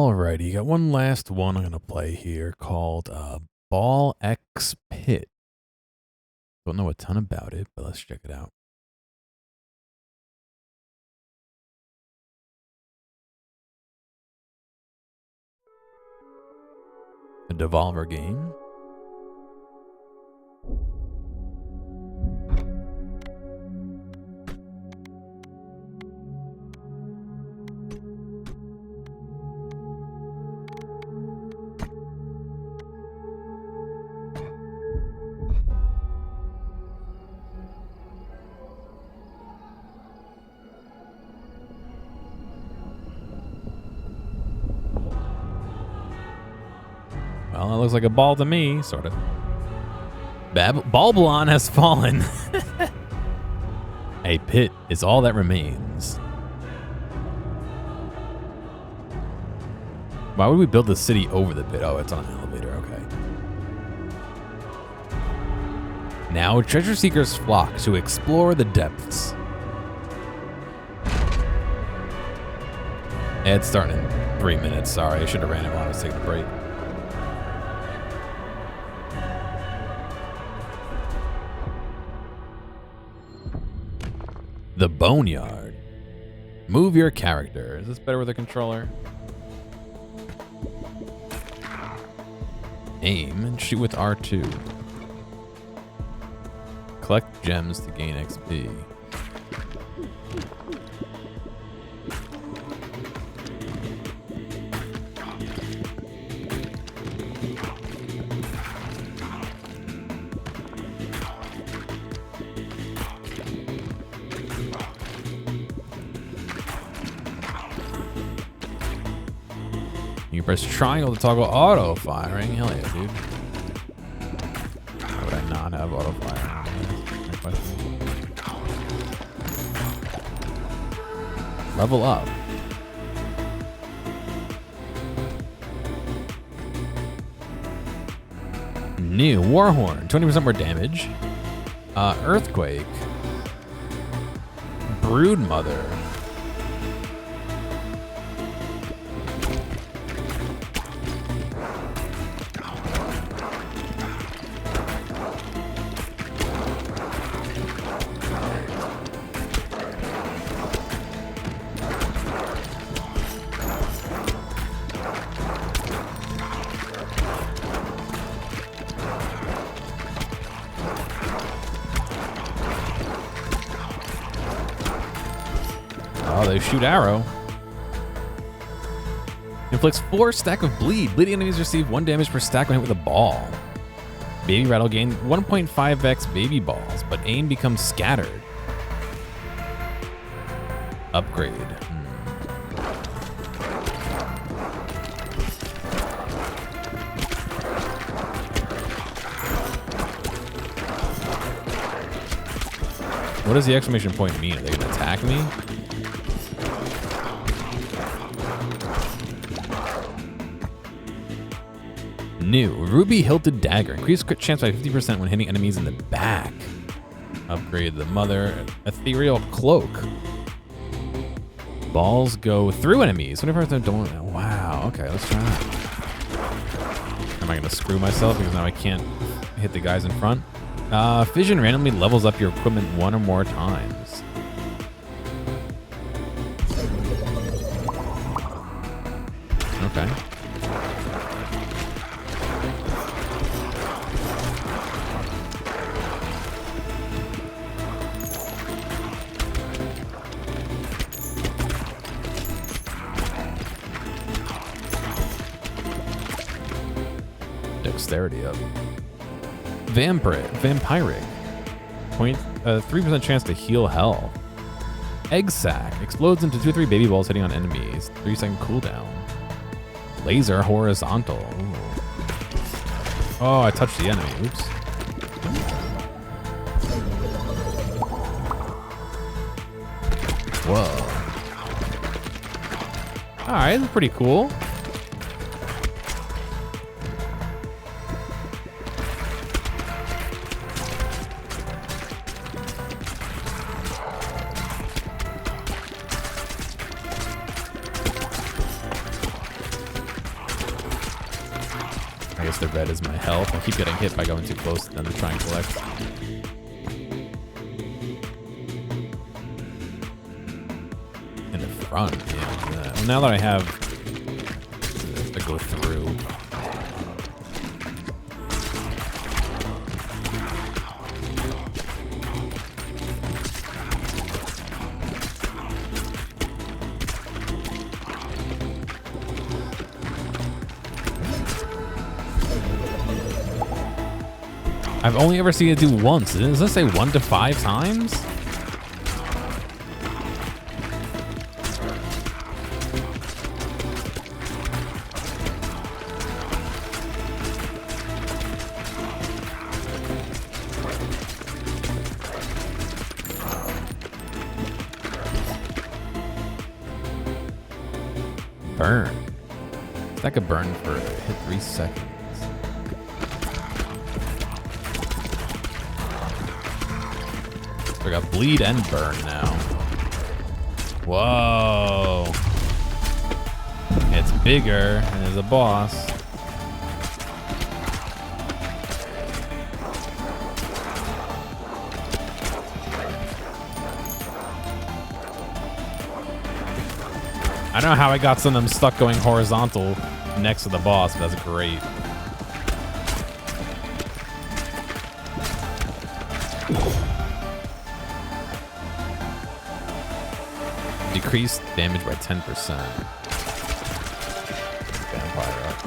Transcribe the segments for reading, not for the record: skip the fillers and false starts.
Alrighty, got one last one I'm gonna play here called Ball X Pit. Don't know a ton about it, but let's check it out. A Devolver game. Well, it looks like a ball to me, sort of. Balblon has fallen. A pit is all that remains. Why would we build the city over the pit? Oh, it's on an elevator, okay. Now, treasure seekers flock to explore the depths. It's starting in 3 minutes. Sorry, I should have ran it while I was taking a break. The Boneyard. Move your character. Is this better with a controller? Aim and shoot with R2. Collect gems to gain XP. You press triangle to toggle auto firing. Hell yeah, dude. Why would I not have auto firing? Level up. New Warhorn, 20% more damage. Earthquake. Broodmother. Oh, they shoot arrow. Inflicts 4 stack of bleed. Bleeding enemies receive 1 damage per stack when hit with a ball. Baby Rattle gain 1.5x baby balls, but aim becomes scattered. Upgrade. What does the exclamation point mean? Are they gonna attack me? New Ruby Hilted Dagger. Increase crit chance by 50% when hitting enemies in the back. Upgrade the Mother. Ethereal Cloak. Balls go through enemies. Whenever I don't. Wow. Okay, let's try that. Am I gonna screw myself because now I can't hit the guys in front? Fission randomly levels up your equipment 1 or more times. Okay. Dexterity up. Vampiric. 3% chance to heal health. Egg sac. Explodes into 2 or 3 baby balls hitting on enemies. 3-second cooldown. Laser horizontal. Ooh. Oh, I touched the enemy. Oops. Whoa. Alright, that's pretty cool. guess the red is my health. I keep getting hit by going too close to them to try and collect. In the front, yeah. Well, now that I have to go through. I've only ever seen it do once. Does this say 1 to 5 times? Burn. That could burn for hit 3 seconds. I got bleed and burn now. Whoa. It's bigger and is a boss. I don't know how I got some of them stuck going horizontal next to the boss, but that's great. Decreased damage by 10%. Vampire up.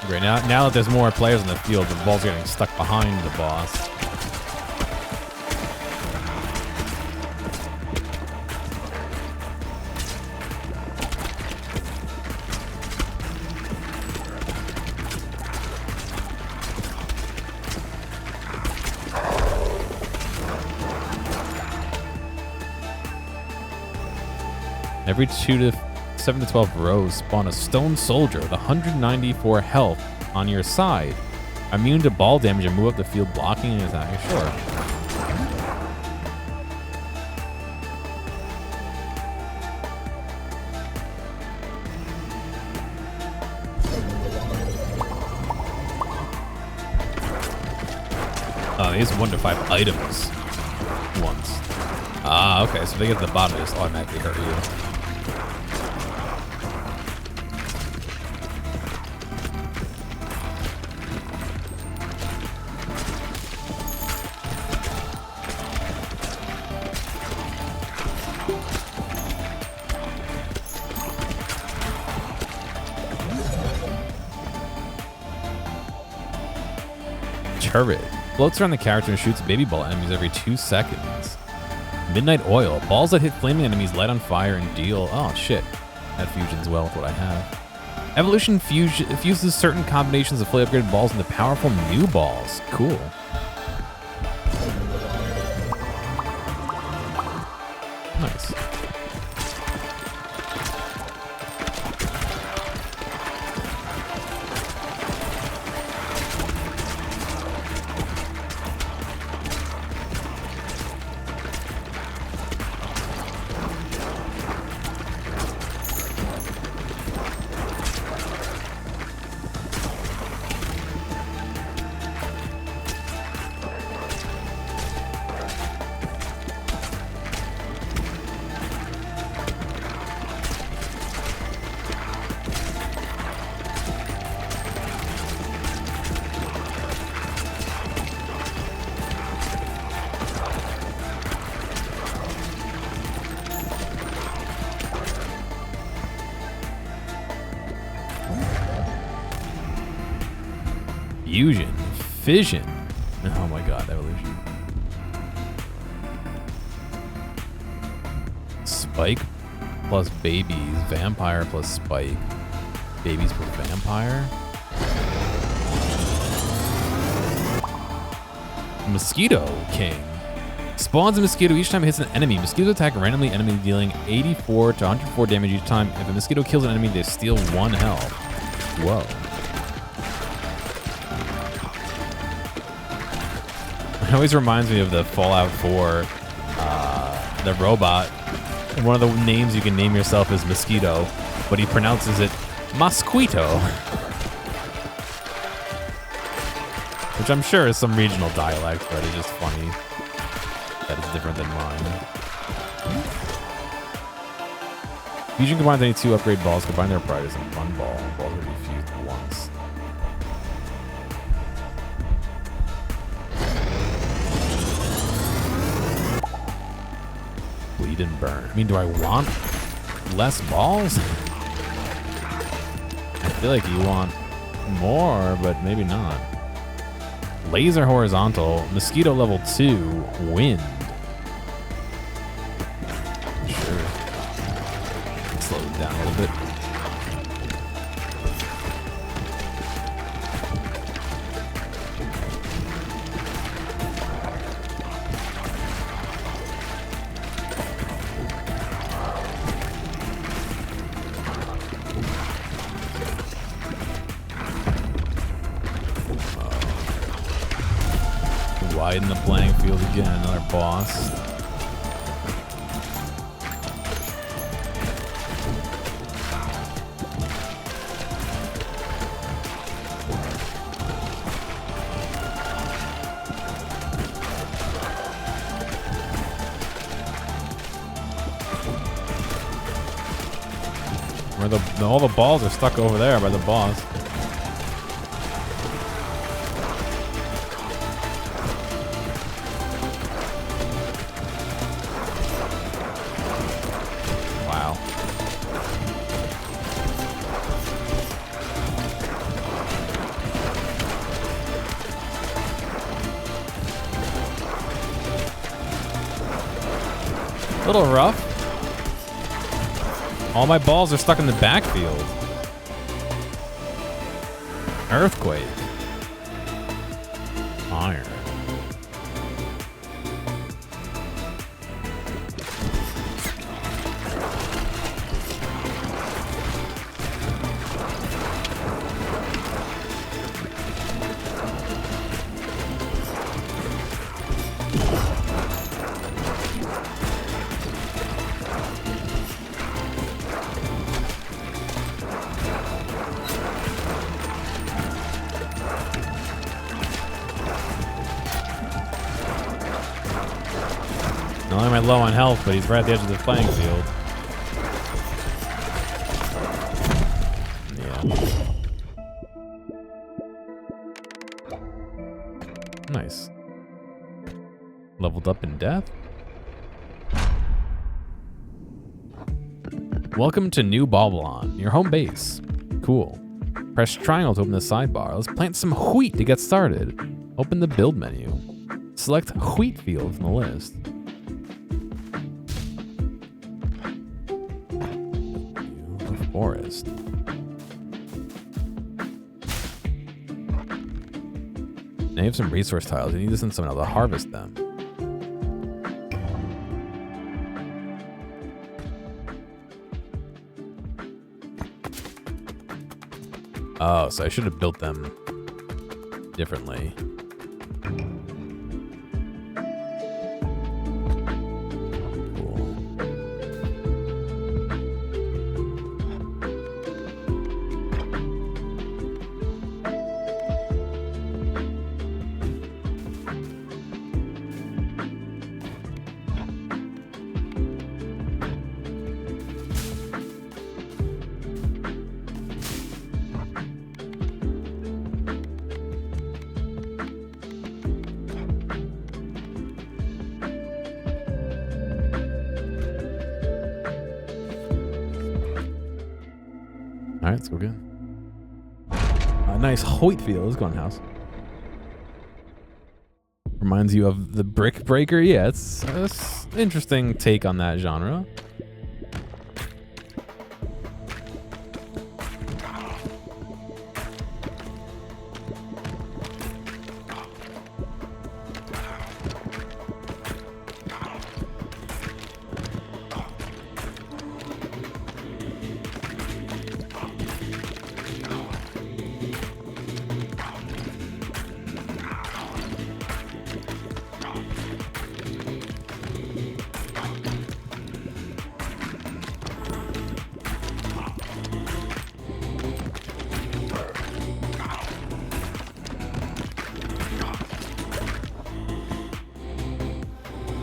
Great, now that there's more players in the field, the ball's getting stuck behind the boss. Every 7 to 12 rows, spawn a stone soldier with 194 health on your side. Immune to ball damage and move up the field blocking and attacking. Sure. Oh, these 1 to 5 items once. Ah, okay, so if they get to the bottom, they just automatically hurt you. Turret. Floats around the character and shoots baby ball enemies every 2 seconds. Midnight Oil. Balls that hit flaming enemies light on fire and deal... Oh, shit. That fusions well with what I have. Evolution fuses certain combinations of fully upgraded balls into powerful new balls. Cool. Nice. Fusion. Fission. Oh my god, evolution. Spike plus babies. Vampire plus spike. Babies plus vampire. Mosquito King. Spawns a mosquito each time it hits an enemy. Mosquitoes attack randomly enemy, dealing 84 to 104 damage each time. If a mosquito kills an enemy, they steal 1 health. Whoa. It always reminds me of the Fallout 4, the robot. One of the names you can name yourself is Mosquito, but he pronounces it Mosquito. Which I'm sure is some regional dialect, but it's just funny that it's different than mine. Fusion combines any 2 upgrade balls, combine their priorities in one ball. Balls will be fused once. Bleed and burn. I mean, do I want less balls? I feel like you want more, but maybe not. Laser horizontal, mosquito level 2, wind. Sure. Let's slow it down a little bit. Widen the playing field again, another boss. Where all the balls are stuck over there by the boss. A little rough. All my balls are stuck in the backfield. Earthquake. Iron. Not only am I low on health, but he's right at the edge of the playing field. Yeah. Nice. Leveled up in death. Welcome to New Babylon, your home base. Cool. Press triangle to open the sidebar. Let's plant some wheat to get started. Open the build menu. Select wheat field from the list. Forest. Now you have some resource tiles. You need to send someone else to harvest them. Oh, so I should have built them differently. All right, let's go again. Nice Hoyt field. Let's go in house. Reminds you of the Brick Breaker. Yeah, it's an interesting take on that genre.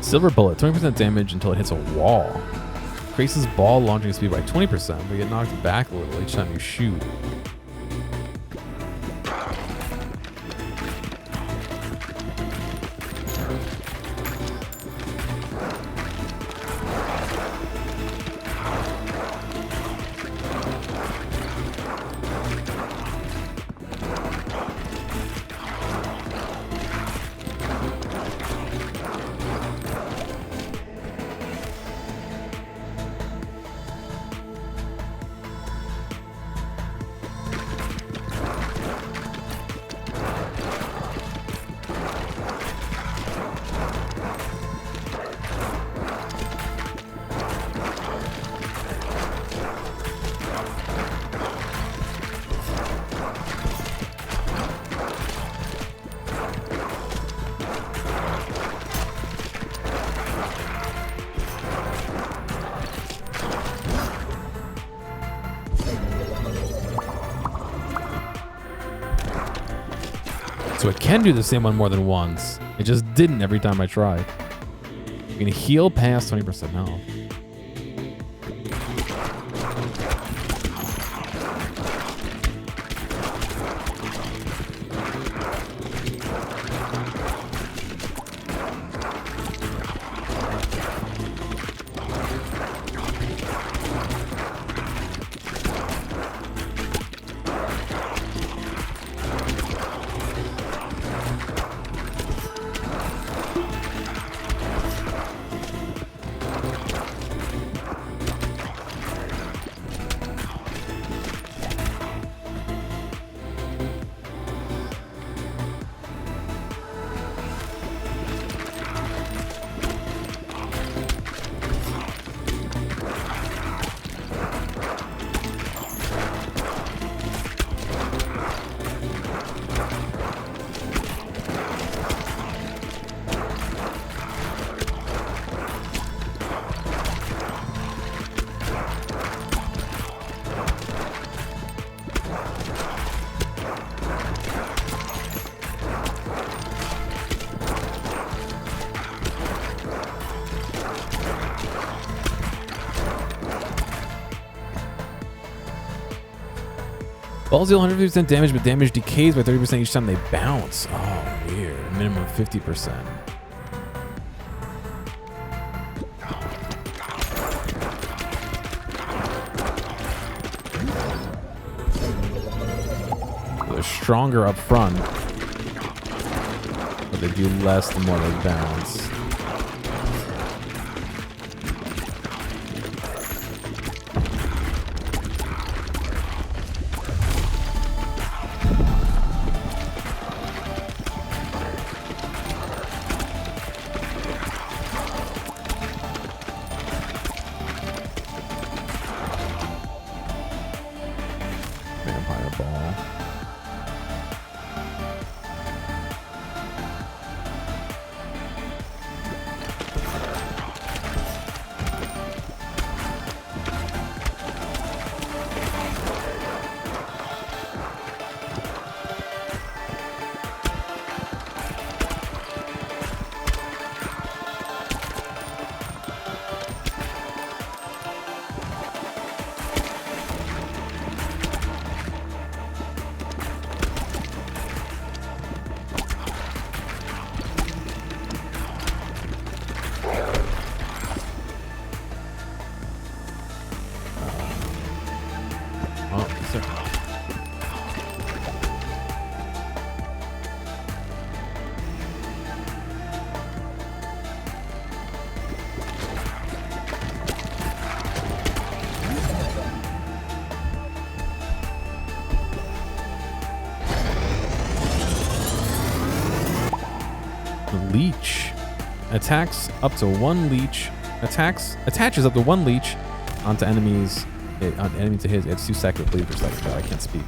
Silver bullet, 20% damage until it hits a wall. Increases ball launching speed by 20%, but you get knocked back a little each time you shoot. So it can do the same one more than once. It just didn't every time I tried. You can heal past 20% health. Balls deal 150% damage, but damage decays by 30% each time they bounce. Oh, weird. Minimum 50%. They're stronger up front, but they do less the more they bounce. Vampire ball. Leech attacks up to one leech. Attaches up to one leech onto enemies. On enemy to his. It's 2 seconds bleed per second. God, I can't speak.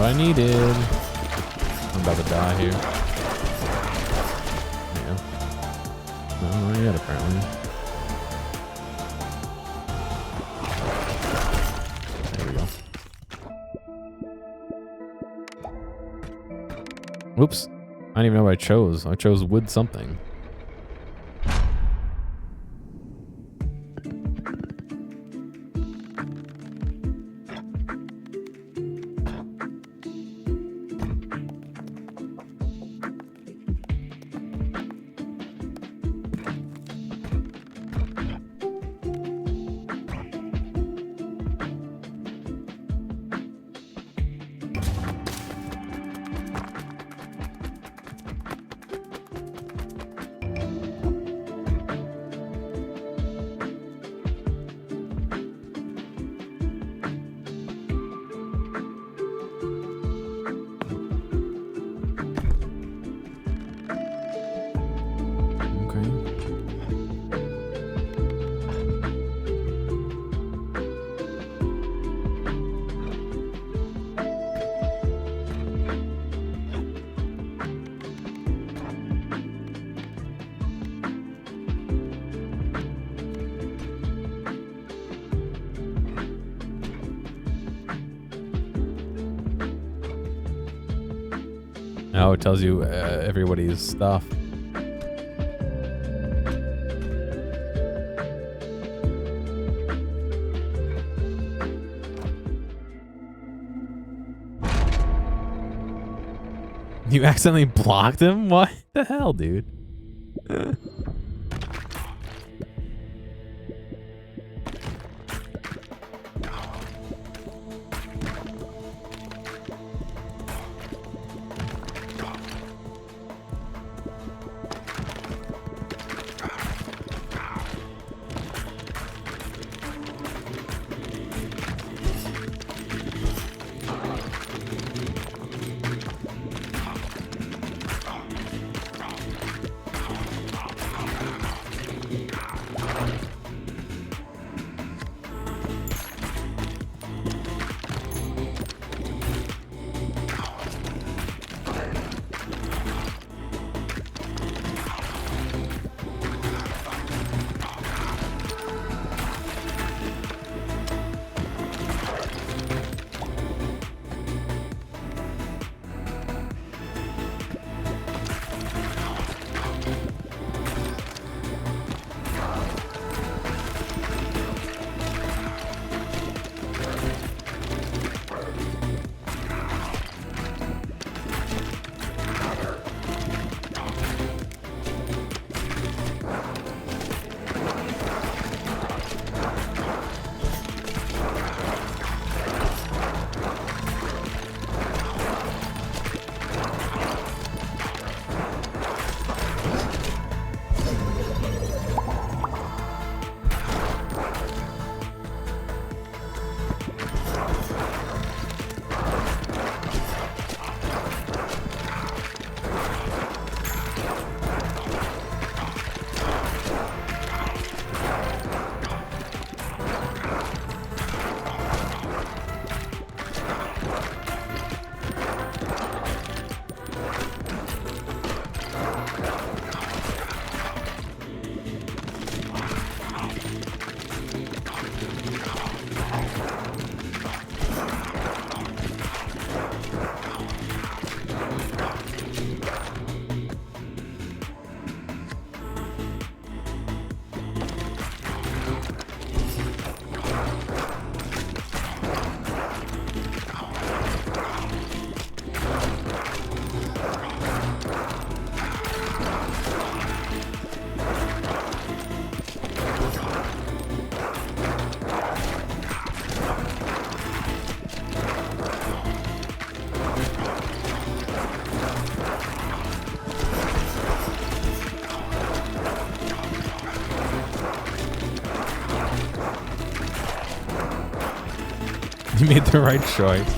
I needed. I'm about to die here. Yeah. No, not yet, apparently. There we go. Whoops. I don't even know what I chose. I chose wood something. Now it tells you everybody's stuff. You accidentally blocked him? What the hell, dude? You made the right choice.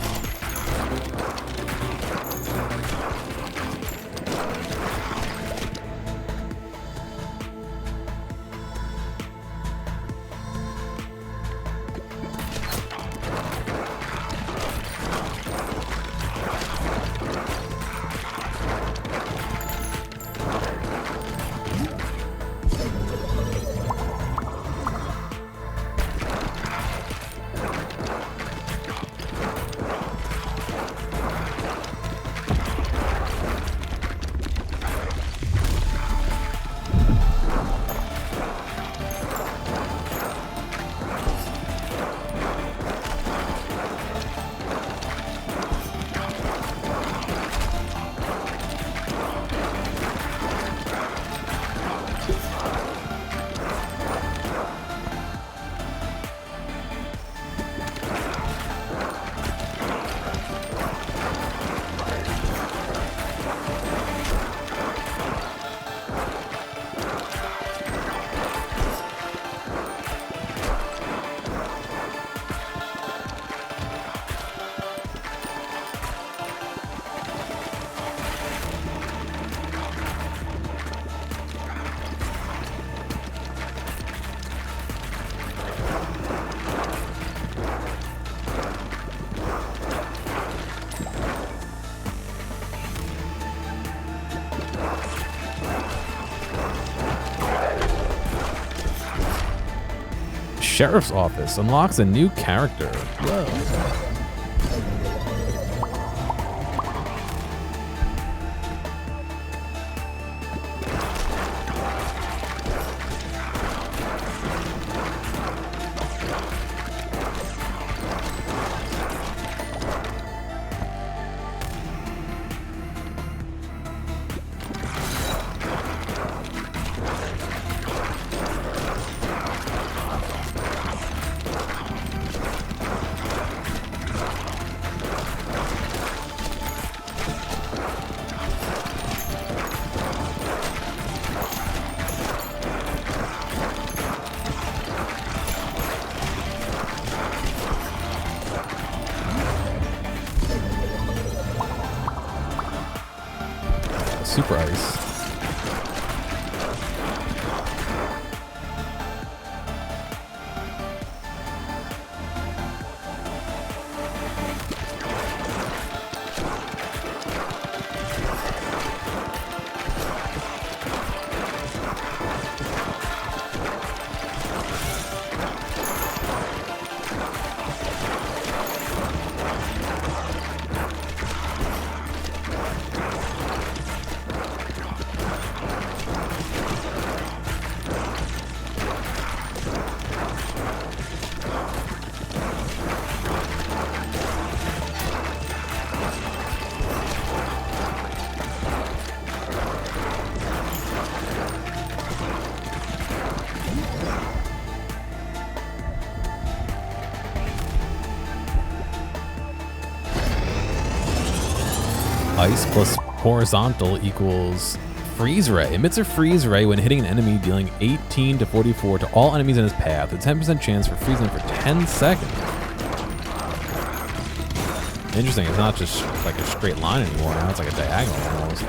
Sheriff's Office unlocks a new character. Whoa. Super Ice. Ice plus horizontal equals freeze ray. Emits a freeze ray when hitting an enemy, dealing 18 to 44 to all enemies in his path. A 10% chance for freezing for 10 seconds. Interesting, it's not just like a straight line anymore. Now it's like a diagonal almost.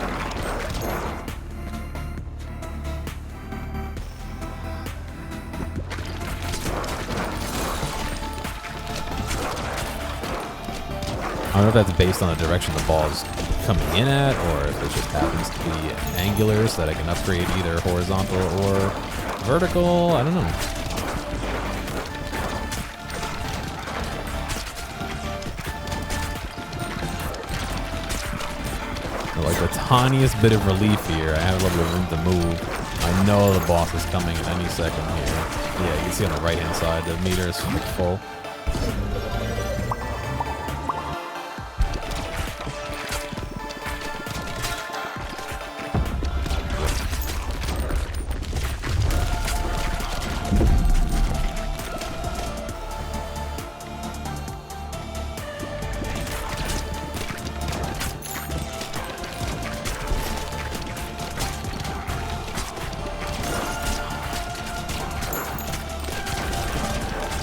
I don't know if that's based on the direction the ball's coming in at, or if it just happens to be angular so that I can upgrade either horizontal or vertical. I don't know. Like the tiniest bit of relief here. I have a little bit of room to move. I know the boss is coming at any second here. Yeah, you can see on the right hand side the meter is full.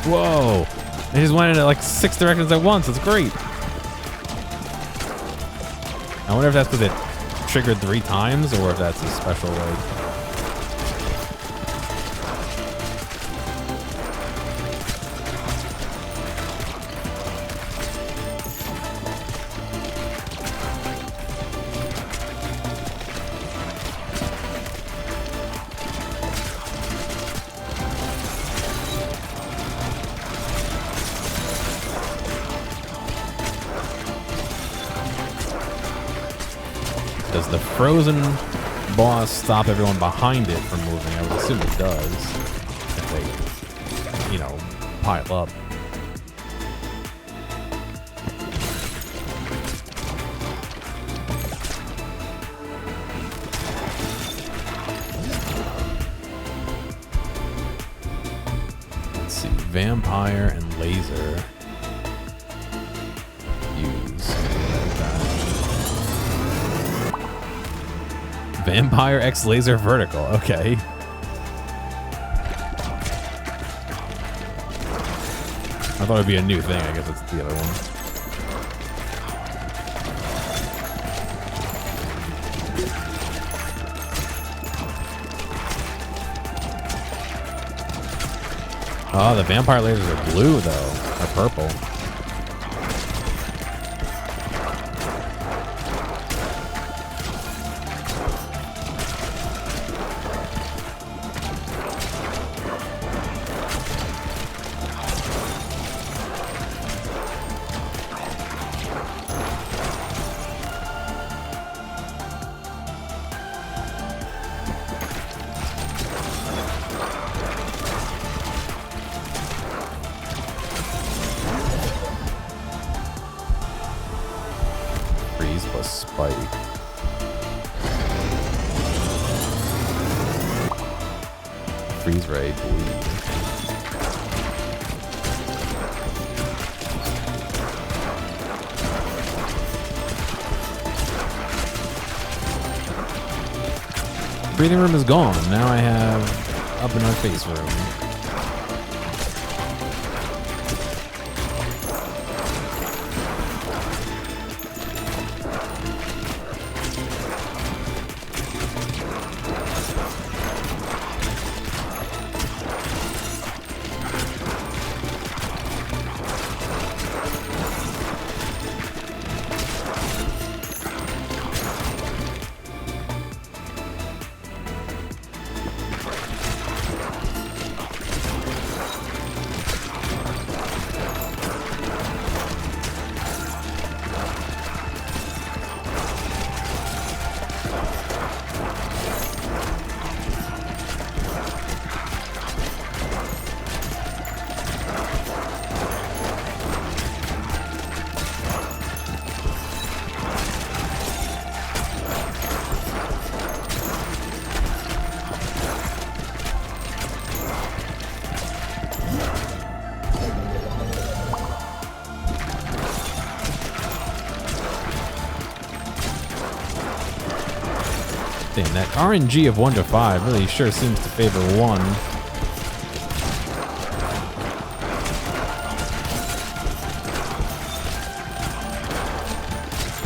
Whoa! They just went in like 6 directions at once. It's great. I wonder if that's because it triggered 3 times, or if that's a special like. Does the frozen boss stop everyone behind it from moving? I would assume it does. If they, you know, pile up. Let's see. Vampire and laser. Vampire X Laser Vertical. Okay. I thought it'd be a new thing. I guess it's the other one. Oh, the vampire lasers are blue though, or purple. spike. Freeze ray, bleed. Breathing room is gone. Now I have up in our face room. Damn, that RNG of 1 to 5 really sure seems to favor 1. I'm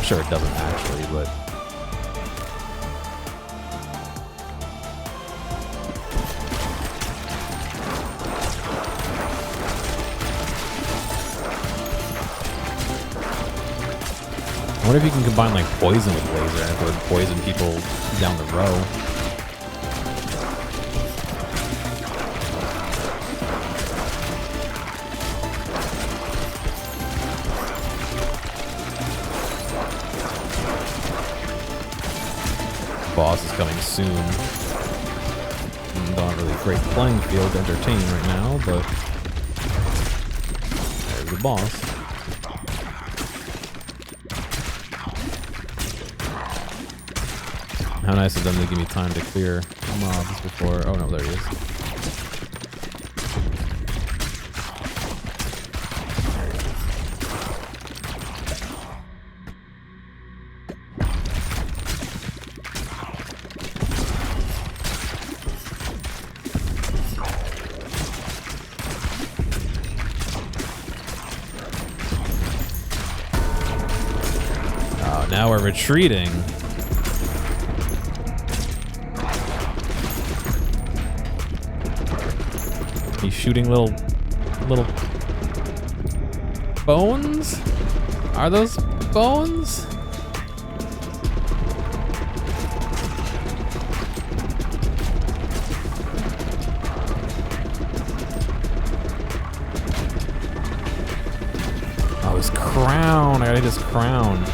sure it doesn't actually, but... I wonder if you can combine like poison with laser and it would poison people down the row. Boss is coming soon. Not really a great playing field to entertain right now, but there's the boss. How nice of them to give me time to clear mobs before... Oh no, there he is. Oh, now we're retreating. He's shooting little bones? Are those bones? Oh, his crown. I gotta get his crown.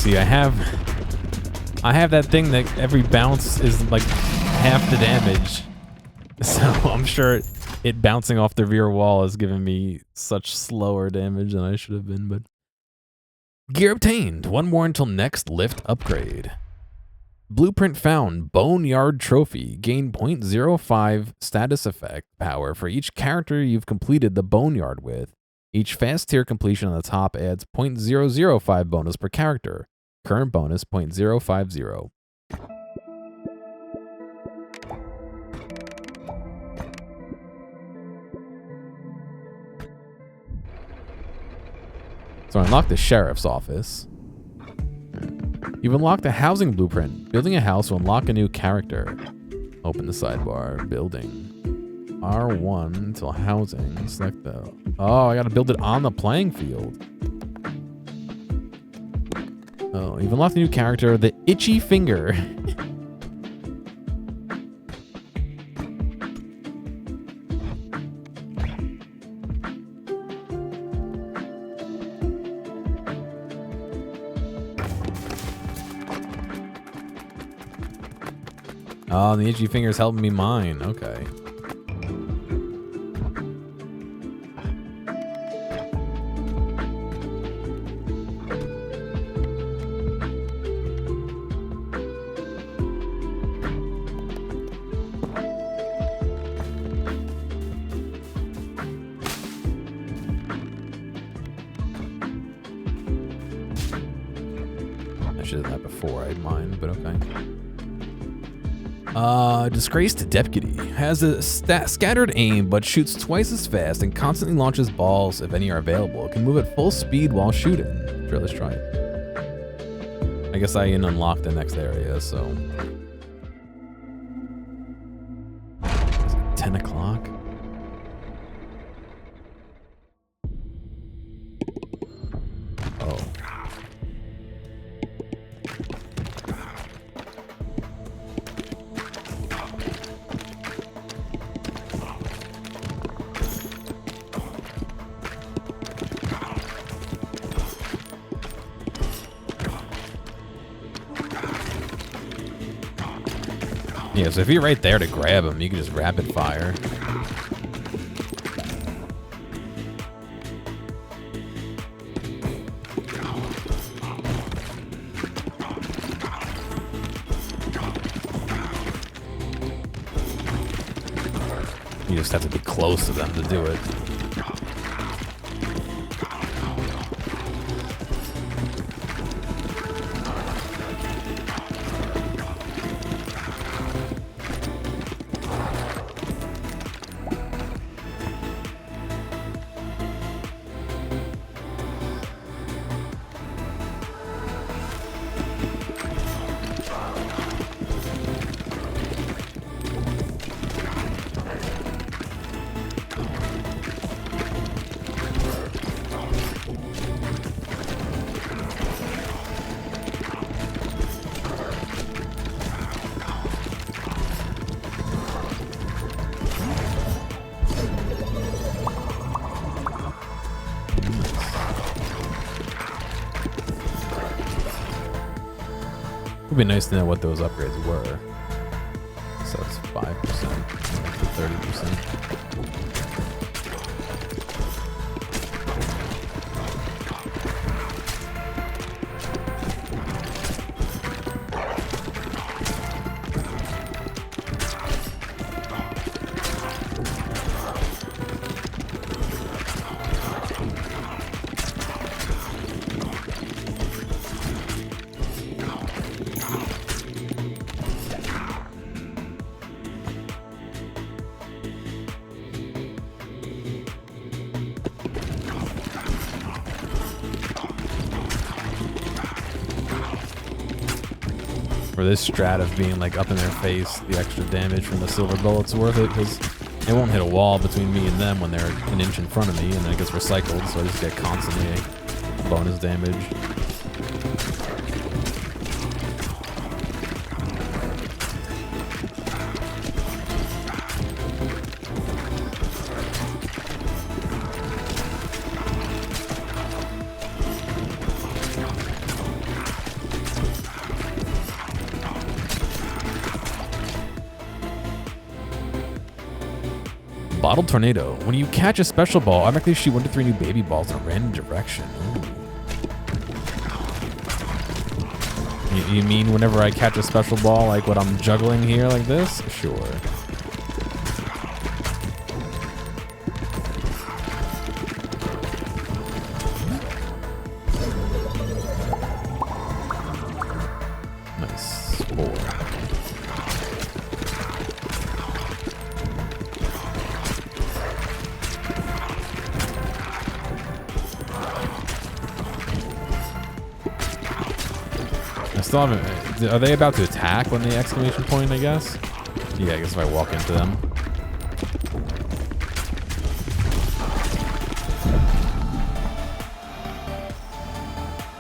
see, I have that thing that every bounce is like half the damage. So I'm sure it bouncing off the rear wall is giving me such slower damage than I should have been, but gear obtained. One more until next lift upgrade. Blueprint found. Boneyard Trophy. Gain 0.05 status effect power for each character you've completed the Boneyard with. Each fast tier completion on the top adds 0.005 bonus per character. Current bonus 0.050. So unlock the sheriff's office. You've unlocked a housing blueprint. Building a house will unlock a new character. Open the sidebar. Building. R1 until housing. Select the... Oh, I gotta build it on the playing field. Oh, you've unlocked a new character. The Itchy Finger. Oh, the Itchy Finger's helping me mine. Okay. I should have done that before I'd mine, but okay. Disgraced deputy has a scattered aim but shoots twice as fast and constantly launches balls if any are available. It can move at full speed while shooting. Sure, let's try it. I guess I can unlock the next area, so. 10 o'clock? Oh. Yeah, so if you're right there to grab him, you can just rapid fire. You just have to be close to them to do it. It would be nice to know what those upgrades were. So it's 5%, 30%. For this strat of being like up in their face, the extra damage from the silver bullet's worth it, because it won't hit a wall between me and them when they're an inch in front of me, and then it gets recycled, so I just get constantly bonus damage. Bottled Tornado. When you catch a special ball, automatically shoot 1 to 3 new baby balls in a random direction. You mean whenever I catch a special ball, like what I'm juggling here like this? Sure. Nice. 4. I still haven't. Are they about to attack when the exclamation point, I guess? Yeah, I guess if I walk into them.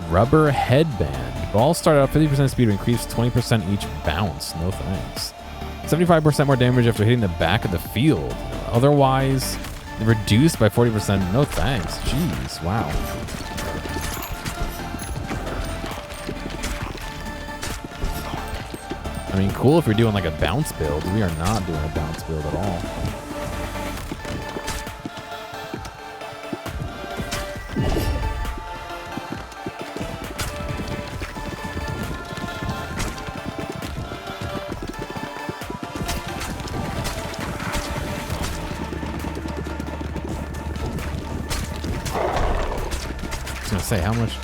Rubber Headband. Balls start out 50% speed and increase 20% each bounce. No thanks. 75% more damage after hitting the back of the field. Otherwise, reduced by 40%. No thanks. Jeez, wow. I mean, cool if you're doing like a bounce build. We are not doing a bounce build at all. I was gonna say, how much?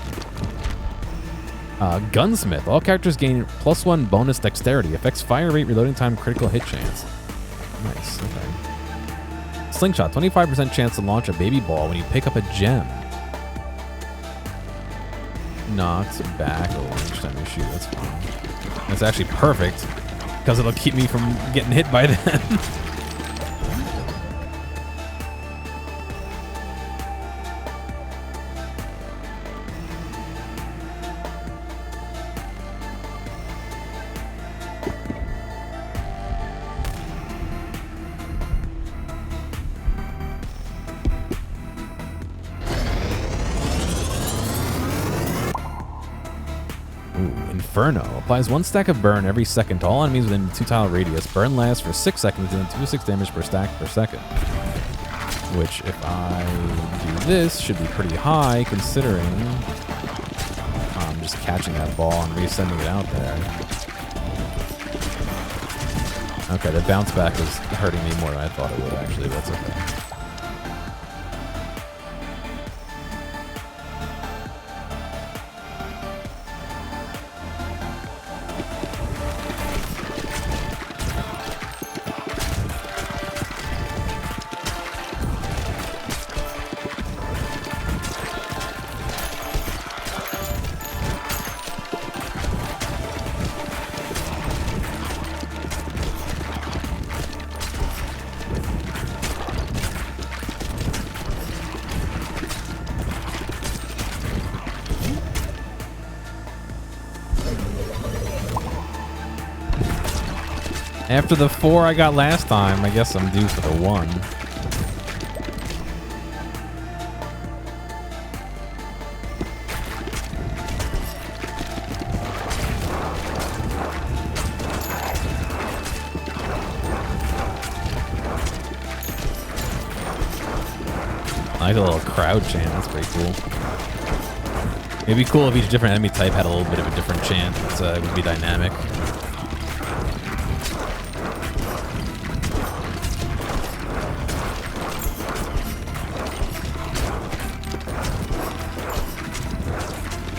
Gunsmith. All characters gain +1 bonus dexterity. Affects fire rate, reloading time, critical hit chance. Nice. Okay. Slingshot. 25% chance to launch a baby ball when you pick up a gem. Knocked back each time you shoot. That's fine. That's actually perfect because it'll keep me from getting hit by them. Inferno. Applies 1 stack of burn every second to all enemies within a 2-tile radius. Burn lasts for 6 seconds and 2d6 damage per stack per second. Which, if I do this, should be pretty high considering I'm just catching that ball and resending it out there. Okay, the bounce back is hurting me more than I thought it would actually, but that's okay. After the 4 I got last time, I guess I'm due for the 1. I like the little crowd chant, that's pretty cool. It'd be cool if each different enemy type had a little bit of a different chant. It would be dynamic.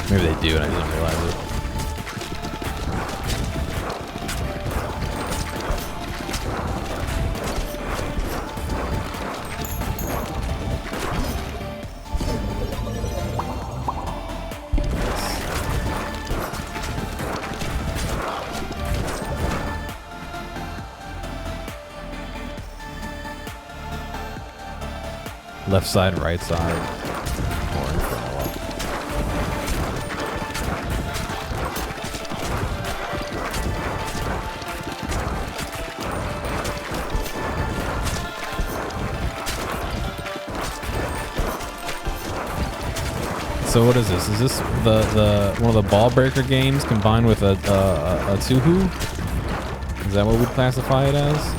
Maybe they do and I didn't realize it. Left side, right side, or Inferno up. So what is this? Is this the one of the ball breaker games combined with a Tuhu? Is that what we'd classify it as?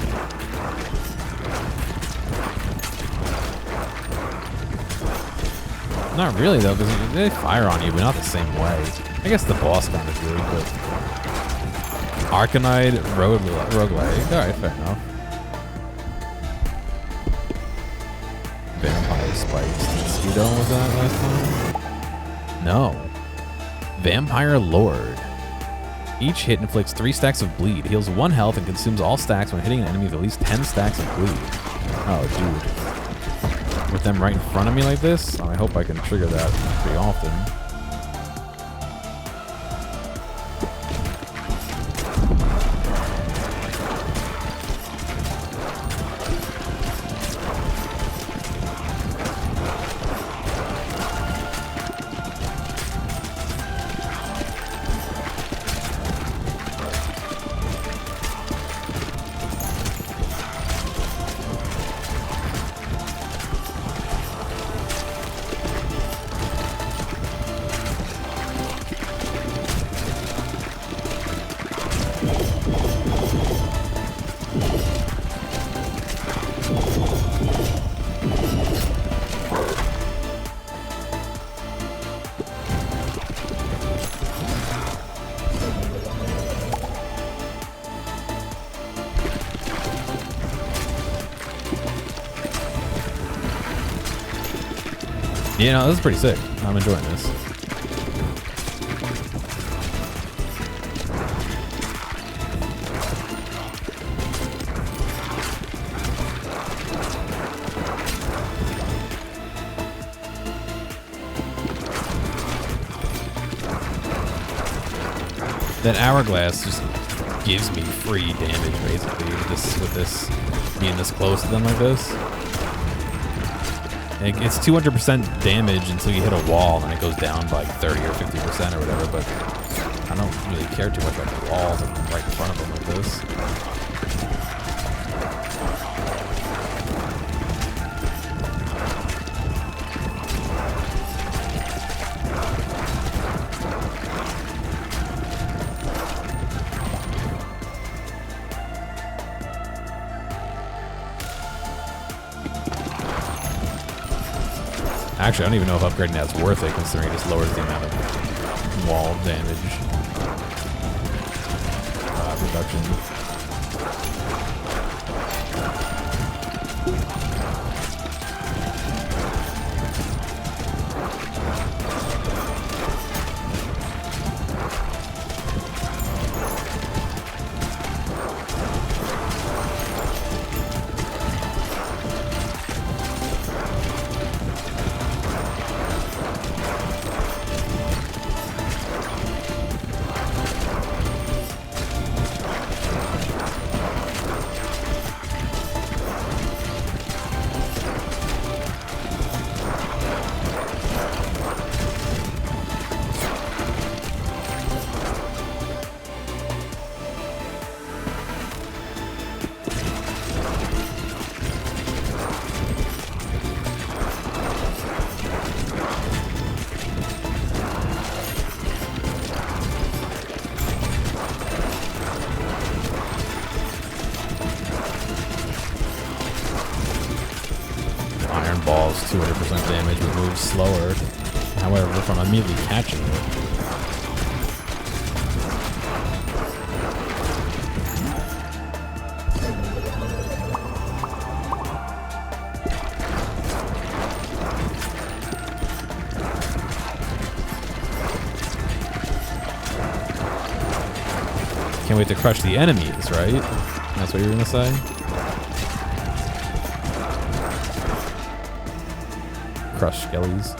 Not really though, because they fire on you, but not the same way. I guess the boss kind of do, but Arcanide roguelike. All right, fair enough. Vampire spikes. Skeeto was that last time? No. Vampire Lord. Each hit inflicts 3 stacks of bleed, heals 1 health, and consumes all stacks when hitting an enemy with at least 10 stacks of bleed. Oh, dude. With them right in front of me like this, I hope I can trigger that pretty often. You know, this is pretty sick. I'm enjoying this. That hourglass just gives me free damage, basically, with this being this close to them like this. It's 200% damage until you hit a wall, and it goes down by like 30 or 50% or whatever, but I don't really care too much about the walls right in front of them like this. Actually, I don't even know if upgrading that's worth it, considering it just lowers the amount of wall damage reduction. Balls 200% damage, but moves slower. However, if I'm immediately catching it. Can't wait to crush the enemies, right? That's what you were gonna say? Crush skellies.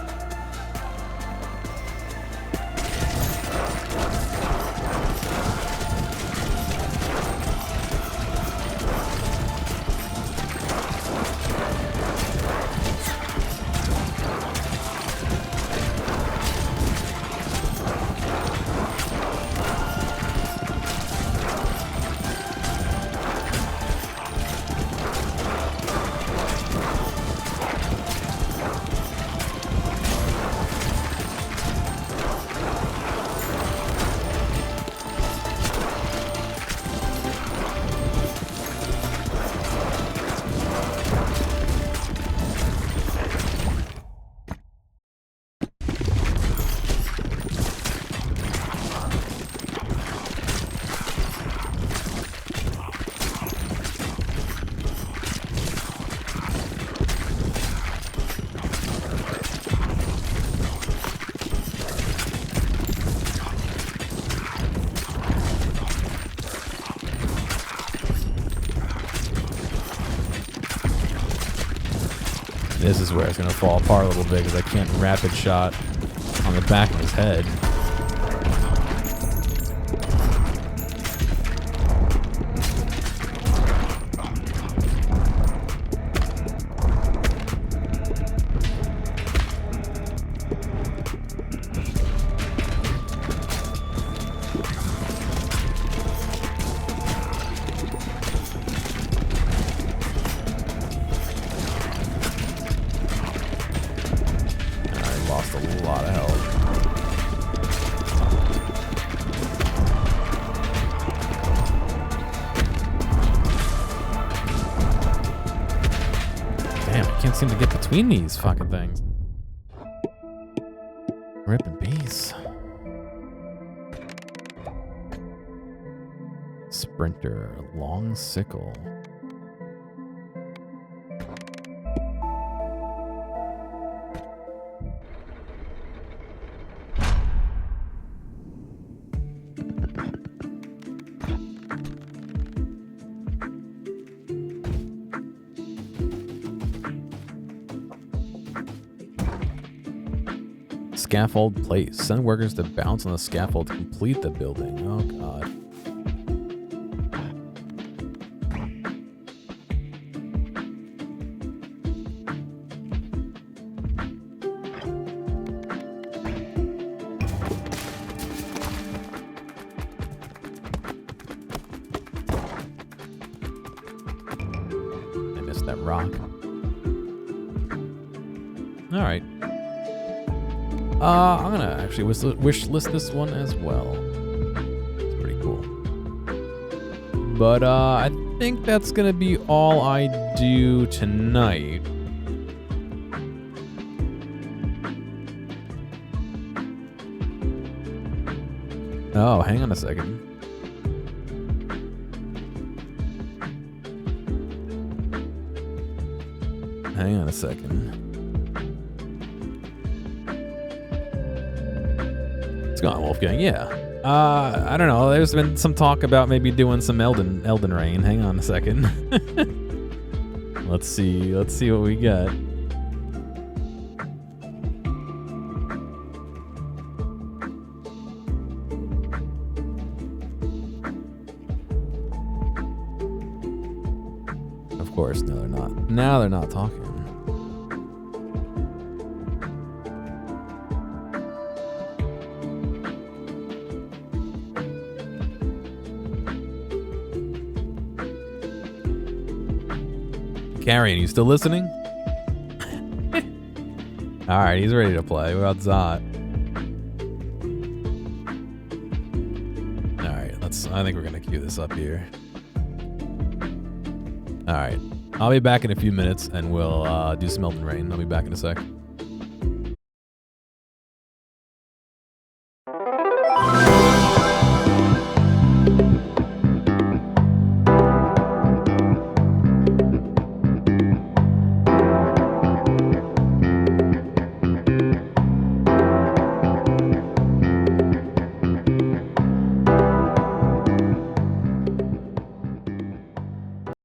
This is where it's going to fall apart a little bit because I can't rapid shot on the back of his head. Lost a lot of health. Damn, I can't seem to get between these fucking things. Rip in peace. Sprinter, long sickle. Scaffold place. Send workers to bounce on the scaffold to complete the building. Oh, God. I missed that rock. All right. I'm gonna actually wish list this one as well. It's pretty cool. But I think that's gonna be all I do tonight. Oh, hang on a second. Hang on a second. What's going on, Wolfgang? Yeah. I don't know. There's been some talk about maybe doing some Elden Rain. Hang on a second. Let's see what we got. Of course, no, they're not. Now they're not talking. Carrion, you still listening? All right, he's ready to play. What about Zot? All right, I think we're gonna queue this up here. All right, I'll be back in a few minutes, and we'll do some Elden Rain. I'll be back in a sec.